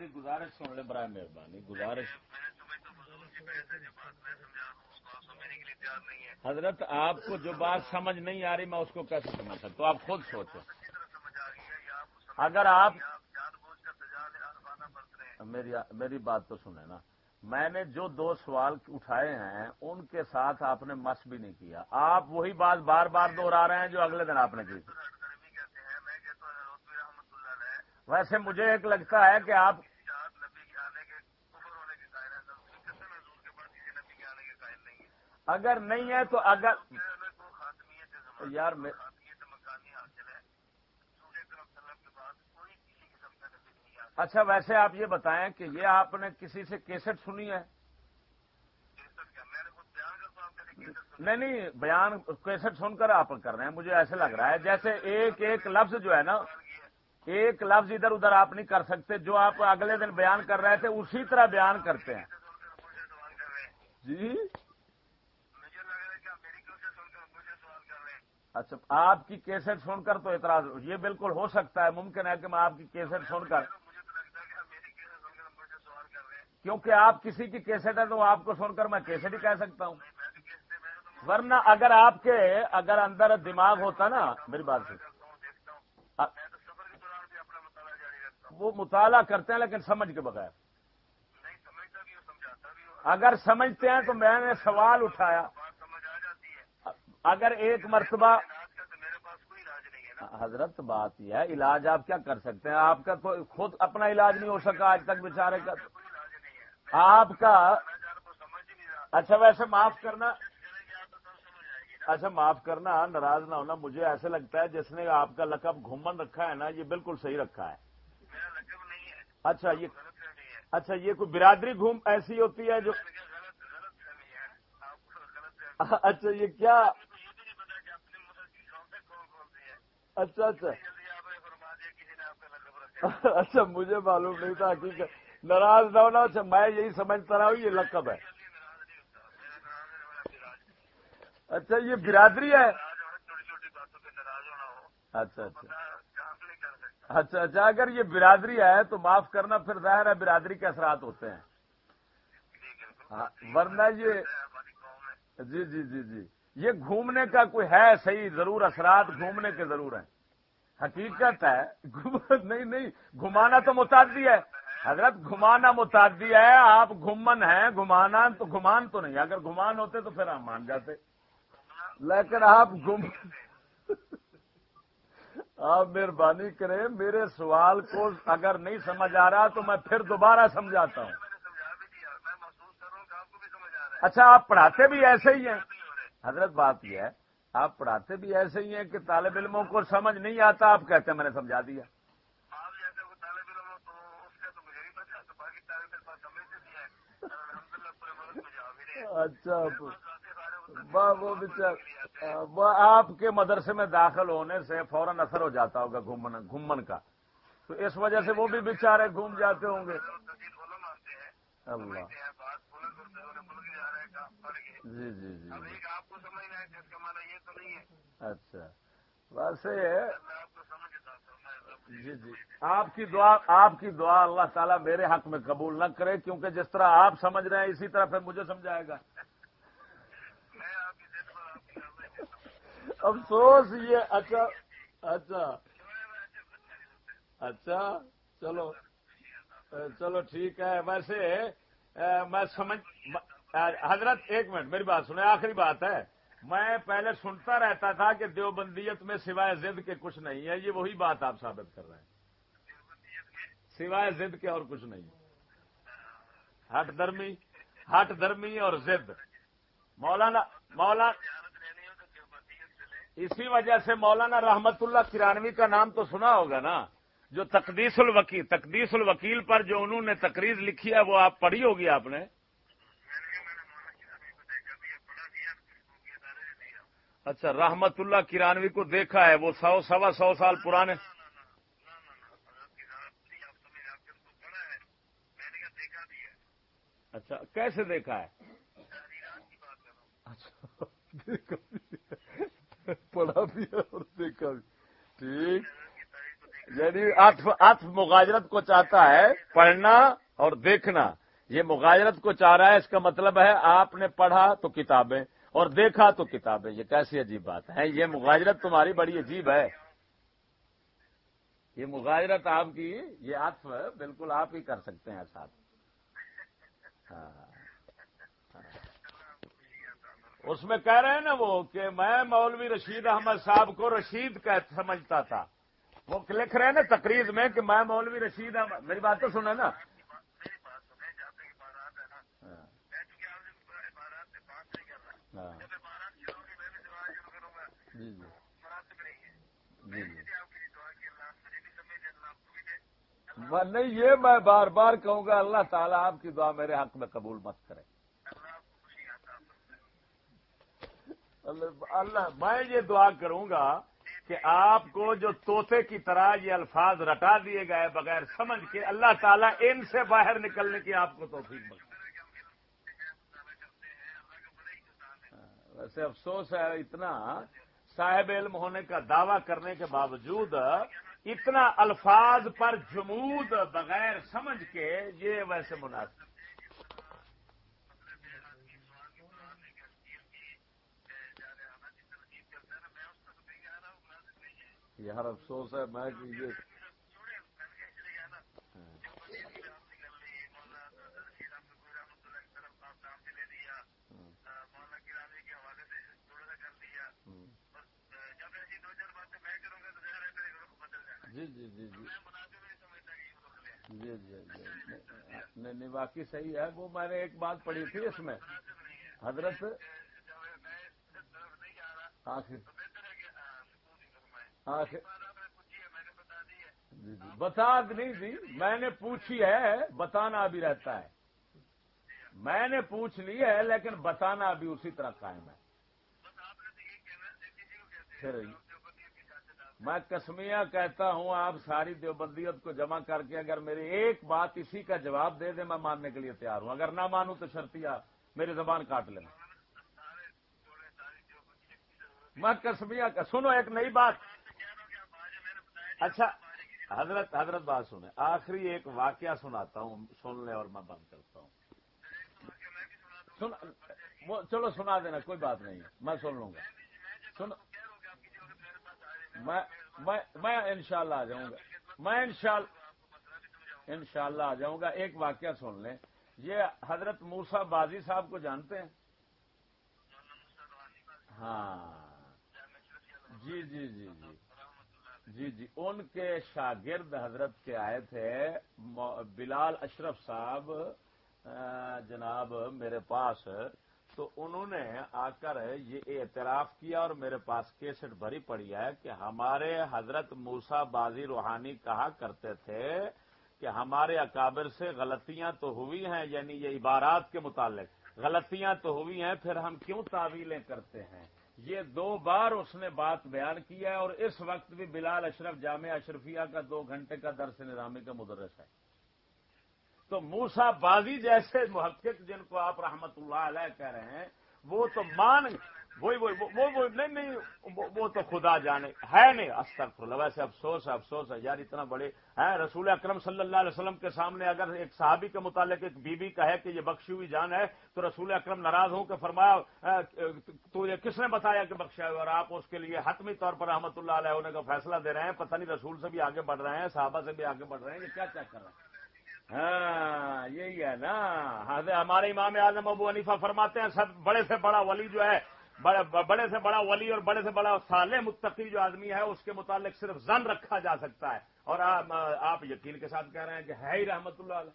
میری گزارش سن لیں برائے مہربانی. گزارش حضرت آپ کو جو بات سمجھ نہیں آ رہی میں اس کو کیسے سمجھ سکتا ہوں؟ آپ خود سوچیں. اگر آپ میری بات تو سنیں نا. میں نے جو 2 سوال اٹھائے ہیں ان کے ساتھ آپ نے مس بھی نہیں کیا. آپ وہی بات بار بار دوہرا رہے ہیں جو اگلے دن آپ نے کی. ویسے مجھے ایک لگتا ہے کہ آپ اگر نہیں ہے تو اگر یار اچھا ویسے آپ یہ بتائیں کہ یہ آپ نے کسی سے کیسٹ سنی ہے؟ نہیں بیان کیسٹ سن کر آپ کر رہے ہیں. مجھے ایسے لگ رہا ہے جیسے ایک ایک لفظ جو ہے نا ایک لفظ ادھر ادھر آپ نہیں کر سکتے. جو آپ اگلے دن بیان کر رہے تھے اسی طرح بیان کرتے ہیں. جی اچھا آپ کی کیسٹ سن کر تو اعتراض یہ بالکل ہو سکتا ہے. ممکن ہے کہ میں آپ کی کیسٹ سن کر کیونکہ آپ کسی کی کیسٹ ہے تو آپ کو سن کر میں کیسٹ ہی کہہ سکتا ہوں. ورنہ اگر آپ کے اگر اندر دماغ ہوتا نا میری بات سے وہ مطالعہ کرتے ہیں لیکن سمجھ کے بغیر. اگر سمجھتے ہیں تو میں نے سوال اٹھایا. اگر ایک مرتبہ حضرت بات یہ ہے علاج آپ کیا کر سکتے ہیں؟ آپ کا تو خود اپنا علاج نہیں ہو سکا آج تک بیچارے کا. آپ کا اچھا ویسے معاف کرنا اچھا معاف کرنا ناراض نہ ہونا. مجھے ایسے لگتا ہے جس نے آپ کا لقب گھومن رکھا ہے نا یہ بالکل صحیح رکھا ہے. اچھا یہ کوئی برادری گھوم ایسی ہوتی ہے جو اچھا یہ کیا اچھا اچھا مجھے معلوم نہیں تھا حقیقت. ناراض نہ ہونا. اچھا میں یہی سمجھتا رہا ہوں یہ لقب ہے. اچھا یہ برادری ہے. اچھا اچھا اگر یہ برادری ہے تو معاف کرنا پھر ظاہر ہے برادری کے اثرات ہوتے ہیں. ورنہ یہ جی یہ گھومنے کا کوئی ہے صحیح ضرور اثرات گھومنے کے ضرور ہیں. حقیقت ہے نہیں گھمانا تو متعدی ہے حضرت. گھمانا متعدی ہے. آپ گھومن ہیں گھمانا تو گھمان تو نہیں. اگر گھمان ہوتے تو پھر ہم مان جاتے. لیکن آپ آپ مہربانی کریں میرے سوال کو اگر نہیں سمجھ آ رہا تو میں پھر دوبارہ سمجھاتا ہوں. اچھا آپ پڑھاتے بھی ایسے ہی ہیں حضرت. بات یہ ہے آپ پڑھاتے بھی ایسے ہی ہیں کہ طالب علموں کو سمجھ نہیں آتا آپ کہتے ہیں میں نے سمجھا دیا. اچھا وہ آپ کے مدرسے میں داخل ہونے سے فوراً اثر ہو جاتا ہوگا گھومن کا. تو اس وجہ سے وہ بھی بیچارے گھوم جاتے ہوں گے. اللہ جی اچھا ویسے جی آپ کی دعا اللہ تعالیٰ میرے حق میں قبول نہ کرے کیونکہ جس طرح آپ سمجھ رہے ہیں اسی طرح پھر مجھے سمجھائے گا. افسوس یہ اچھا چلو ٹھیک ہے. ویسے میں سمجھ حضرت ایک منٹ میری بات سنیں. آخری بات ہے. میں پہلے سنتا رہتا تھا کہ دیوبندیت میں سوائے ضد کے کچھ نہیں ہے. یہ وہی بات آپ ثابت کر رہے ہیں. سوائے ضد کے اور کچھ نہیں. ہٹ درمی اور ضد. مولانا اسی وجہ سے مولانا رحمت اللہ کرانوی کا نام تو سنا ہوگا نا. جو تقدیس الوکیل پر جو انہوں نے تقریر لکھی ہے وہ آپ پڑھی ہوگی آپ نے. اچھا رحمت اللہ کرانوی کو دیکھا ہے. وہ 100 سال پرانے. اچھا کیسے دیکھا ہے؟ اچھا پڑھا بھی ہے اور دیکھا بھی. ٹھیک یعنی عطف مغایرت کو چاہتا ہے، پڑھنا اور دیکھنا. یہ مغایرت کو چاہ رہا ہے، اس کا مطلب ہے آپ نے پڑھا تو کتابیں اور دیکھا تو کتابیں. یہ کیسی عجیب بات ہے؟ یہ مغایرت تمہاری بڑی عجیب ہے. یہ مغایرت آپ کی، یہ عطف بالکل آپ ہی کر سکتے ہیں ساتھ. ہاں. اس میں کہہ رہے ہیں نا وہ کہ میں مولوی رشید احمد صاحب کو رشید سمجھتا تھا. وہ لکھ رہے ہیں نا تقریر میں کہ میں مولوی رشید احمد. میری بات تو سنیں نا. ہاں. جی جی جی جی. نہیں، یہ میں بار بار کہوں گا، اللہ تعالیٰ آپ کی دعا میرے حق میں قبول مت کرے. اللہ، میں یہ دعا کروں گا کہ آپ کو جو طوطے کی طرح یہ الفاظ رٹا دیے گئے بغیر سمجھ کے، اللہ تعالیٰ ان سے باہر نکلنے کی آپ کو توفیق بخشے. ویسے افسوس ہے، اتنا صاحب علم ہونے کا دعویٰ کرنے کے باوجود اتنا الفاظ پر جمود بغیر سمجھ کے، یہ ویسے مناسب. یار افسوس ہے میں کہ یہ جی جی جی جی جی جی جی نہیں، واقعی صحیح ہے. وہ میں نے ایک بات پڑھی تھی اس میں حضرت آخر آخر جی جی بتا نہیں دی، میں نے پوچھی ہے، بتانا بھی رہتا ہے. میں نے پوچھ لی ہے لیکن بتانا بھی اسی طرح قائم ہے. پھر میں قسمیہ کہتا ہوں، آپ ساری دیوبندیت کو جمع کر کے اگر میری ایک بات اسی کا جواب دے دیں، میں ماننے کے لیے تیار ہوں. اگر نہ مانوں تو شرطیہ میری زبان کاٹ لینا. میں قسمیہ کا سنو ایک نئی بات. اچھا حضرت بات سنیں، آخری ایک واقعہ سناتا ہوں، سن لیں اور میں بند کرتا ہوں. چلو سنا دینا، کوئی بات نہیں، میں سن لوں گا. میں انشاءاللہ آ جاؤں گا. میں انشاءاللہ آ جاؤں گا. ایک واقعہ سن لیں. یہ حضرت موسیٰ بازی صاحب کو جانتے ہیں؟ ہاں. جی جی جی جی جی جی ان کے شاگرد حضرت کے آئے تھے بلال اشرف صاحب جناب میرے پاس. تو انہوں نے آ کر یہ اعتراف کیا اور میرے پاس کیسٹ بھری پڑی ہے کہ ہمارے حضرت موسیٰ بازی روحانی کہا کرتے تھے کہ ہمارے اکابر سے غلطیاں تو ہوئی ہیں، یعنی یہ عبارات کے متعلق غلطیاں تو ہوئی ہیں، پھر ہم کیوں تعویلیں کرتے ہیں. یہ 2 بار اس نے بات بیان کیا ہے، اور اس وقت بھی بلال اشرف جامعہ اشرفیہ کا 2 گھنٹے کا درس نظامی کا مدرس ہے. تو موسیٰ بازی جیسے محقق جن کو آپ رحمت اللہ علیہ کہہ رہے ہیں، وہ تو نہیں وہ تو خدا جانے ہے نہیں. استغفر اللہ. ویسے افسوس ہے یار، اتنا بڑے ہیں رسول اکرم صلی اللہ علیہ وسلم کے سامنے اگر ایک صحابی کے متعلق ایک بی بی کہے کہ یہ بخشی ہوئی جان ہے تو رسول اکرم ناراض ہوں کہ فرمایا تو یہ کس نے بتایا کہ بخشا ہے، اور آپ اس کے لیے حتمی طور پر رحمت اللہ علیہ ہونے کا فیصلہ دے رہے ہیں. پتہ نہیں رسول سے بھی آگے بڑھ رہے ہیں، صحابہ سے بھی آگے بڑھ رہے ہیں، یہ کیا کر رہے ہیں. ہاں یہی ہے نا. ہمارے امام اعظم ابو حنیفہ فرماتے ہیں سب بڑے سے بڑا ولی جو ہے، بڑے سے بڑا ولی اور بڑے سے بڑا صالح متقی جو آدمی ہے اس کے متعلق صرف ظن رکھا جا سکتا ہے. اور آپ یقین کے ساتھ کہہ رہے ہیں کہ ہے ہی رحمت اللہ علیہ.